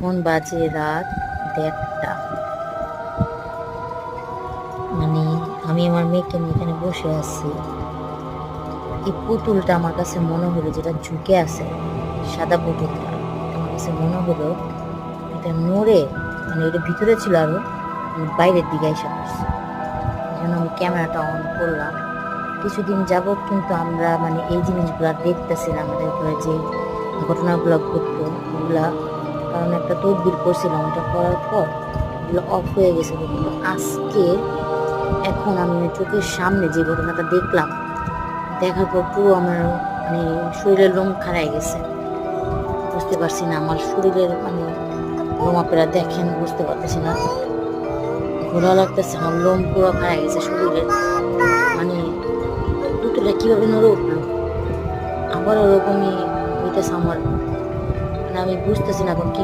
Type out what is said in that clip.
এখন বাজে রাত 1:30। মানে আমি আমার মেয়েকে নিয়ে এখানে বসে আছি। এই পুতুলটা আমার কাছে মনে হলো, যেটা ঝুঁকে আছে, সাদা পুতুলটা আমার কাছে মনে হলো এটা নড়ে, মানে এটা ভিতরে ছিল আরো, বাইরের দিকে এসে পড়ছে। এই জন্য আমি ক্যামেরাটা অন করলাম। কিছুদিন যাবৎ কিন্তু আমরা মানে এই জিনিসগুলা দেখতেছি না, আমাদের ঘরে যে ঘটনাগুলো ঘটতো ওগুলা, কারণ একটা তদবির করছিলাম, ওটা করার পর এগুলো অফ হয়ে গেছিল। কিন্তু আজকে এখন আমি চোখের সামনে যে ঘটনাটা দেখলাম, দেখার পর পুরো আমার মানে শরীরের লোম খাড়ায় গেছে। বুঝতে পারছি না আমার শরীরের মানে লোম, আপনারা দেখেন বুঝতে পারতেছি না, ঘোরা লাগতেছে, আমার লোম পুরো খাড়ায় গেছে শরীরের। মানে পুতুলটা কিভাবে নড়ে উঠলো, আবার ওরকমই হইতেছে আমার। মানে আমি বুঝতেছি না এখন কি